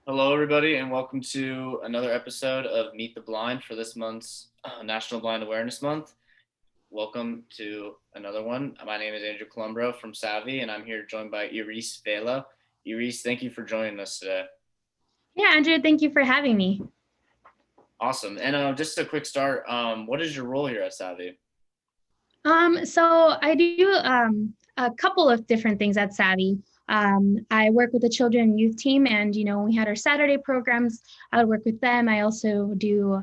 Hello, everybody, and welcome to another episode of Meet the Blind for this month's National Blind Awareness Month. Welcome to another one. My name is Andrew Columbro from Saavi, and I'm here joined by Hiris Vela. Hiris, thank you for joining us today. Yeah, Andrew, thank you for having me. Awesome. And just a quick start, what is your role here at Saavi? So I do a couple of different things at Savvy. I work with the children and youth team, and we had our Saturday programs. I would work with them. I also do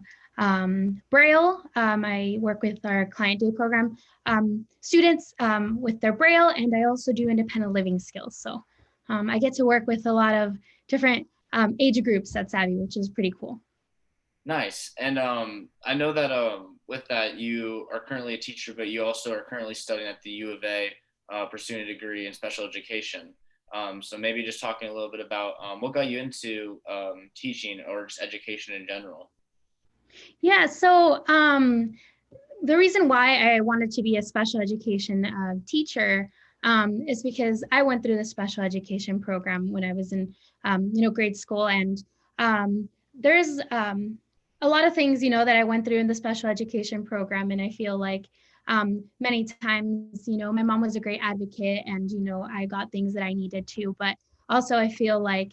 Braille. I work with our client day program students with their Braille, and I also do independent living skills. So I get to work with a lot of different age groups at Savvy, which is pretty cool. Nice. And I know that with that, you are currently a teacher, but you also are currently studying at the U of A, pursuing a degree in special education. So maybe just talking a little bit about what got you into teaching or just education in general. Yeah, so the reason why I wanted to be a special education teacher is because I went through the special education program when I was in, grade school, and there's a lot of things, that I went through in the special education program, and I feel like many times, my mom was a great advocate, and I got things that I needed to, but also I feel like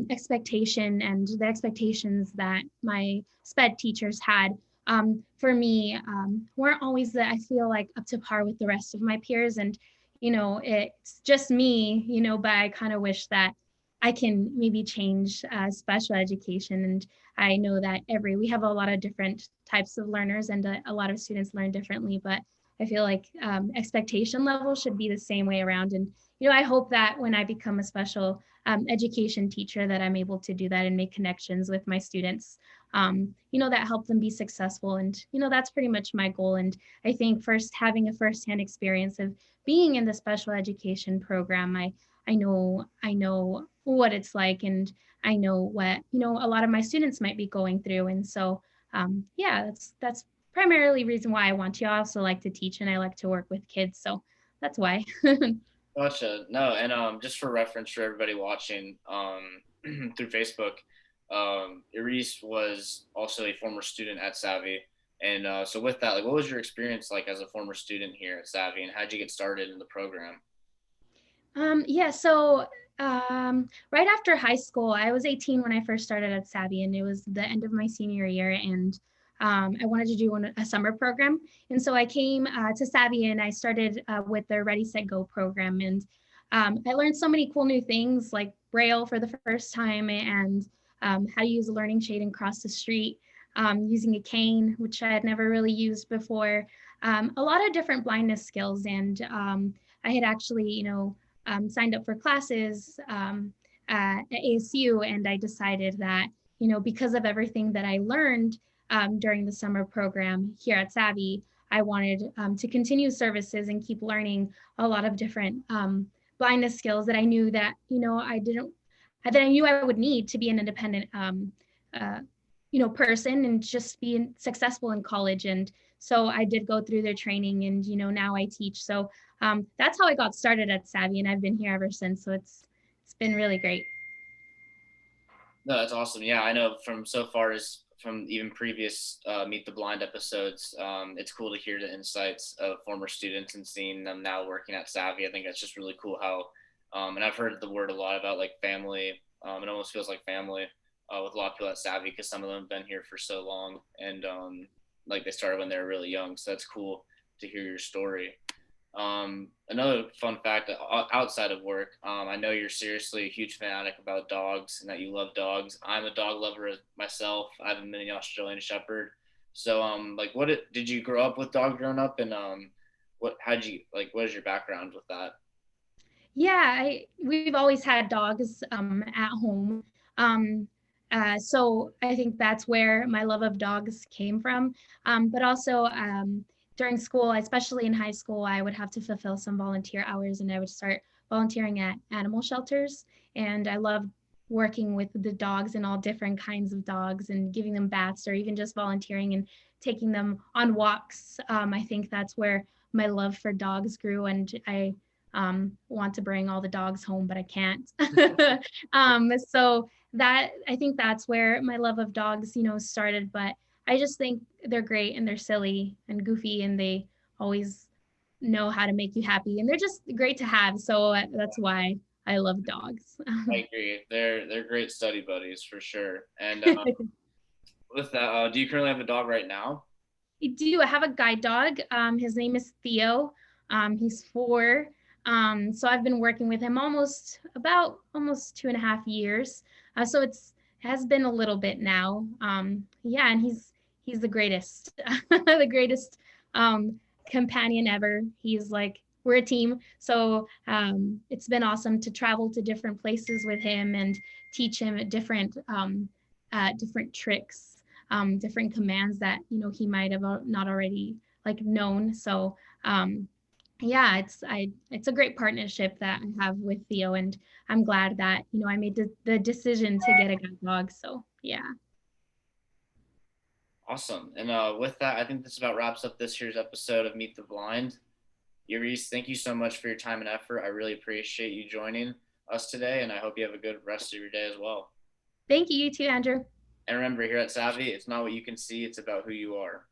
expectation and the expectations that my sped teachers had for me weren't always that I feel like up to par with the rest of my peers. And, it's just me, but I kind of wish that I can maybe change special education. And I know that we have a lot of different types of learners, and a lot of students learn differently, but I feel like expectation level should be the same way around. And, I hope that when I become a special education teacher, that I'm able to do that and make connections with my students, that help them be successful. And, that's pretty much my goal. And I think first having a firsthand experience of being in the special education program, I know what it's like, and I know what, a lot of my students might be going through. And so, yeah, that's primarily reason why I want to. I also like to teach, and I like to work with kids. So that's why. Gotcha. No, and just for reference for everybody watching through Facebook, Iris was also a former student at Savvy. And so with that, like, what was your experience like as a former student here at Savvy, and how'd you get started in the program? Yeah, so right after high school, I was 18 when I first started at Savvy, and it was the end of my senior year, and I wanted to do a summer program. And so I came to Savvy, and I started with their Ready, Set, Go program. And I learned so many cool new things like Braille for the first time, and how to use a learning shade and cross the street, using a cane, which I had never really used before, a lot of different blindness skills. And I had actually, signed up for classes at ASU, and I decided that, because of everything that I learned during the summer program here at Savvy, I wanted to continue services and keep learning a lot of different blindness skills that I knew that, I didn't, that I knew I would need to be an independent, uh, person and just be successful in college. And so I did go through their training, and, now I teach. So that's how I got started at Savvy, and I've been here ever since. So it's been really great. No, that's awesome. Yeah, I know from so far as from even previous Meet the Blind episodes, it's cool to hear the insights of former students and seeing them now working at Savvy. I think that's just really cool how, and I've heard the word a lot about like family. It almost feels like family with a lot of people at Savvy because some of them have been here for so long and like they started when they were really young. So that's cool to hear your story. Another fun fact outside of work, I know you're seriously a huge fanatic about dogs and that you love dogs. I'm a dog lover myself. I have a mini Australian Shepherd. So, like, did you grow up with dog growing up, and how'd you like? What is your background with that? Yeah, we've always had dogs at home. Um, so I think that's where my love of dogs came from. But also during school, especially in high school, I would have to fulfill some volunteer hours, and I would start volunteering at animal shelters. And I loved working with the dogs and all different kinds of dogs and giving them baths, or even just volunteering and taking them on walks. I think that's where my love for dogs grew, and I want to bring all the dogs home, but I can't. So that I think that's where my love of dogs, started. But I just think they're great and they're silly and goofy and they always know how to make you happy and they're just great to have. So that's why I love dogs. I agree. They're great study buddies for sure. And with that, do you currently have a dog right now? I do. I have a guide dog. His name is Theo. He's 4. So I've been working with him almost 2.5 years. So it has been a little bit now. Yeah, and he's the greatest, the greatest companion ever. He's like we're a team. So it's been awesome to travel to different places with him and teach him different tricks, different commands that he might have not already like known. So yeah, it's a great partnership that I have with Theo, and I'm glad that I made the decision to get a guide dog. So yeah. Awesome. And with that, I think this about wraps up this year's episode of Meet the Blind. Yuri's, thank you so much for your time and effort. I really appreciate you joining us today, and I hope you have a good rest of your day as well. Thank you, you too, Andrew. And remember, here at Saavi, it's not what you can see, it's about who you are.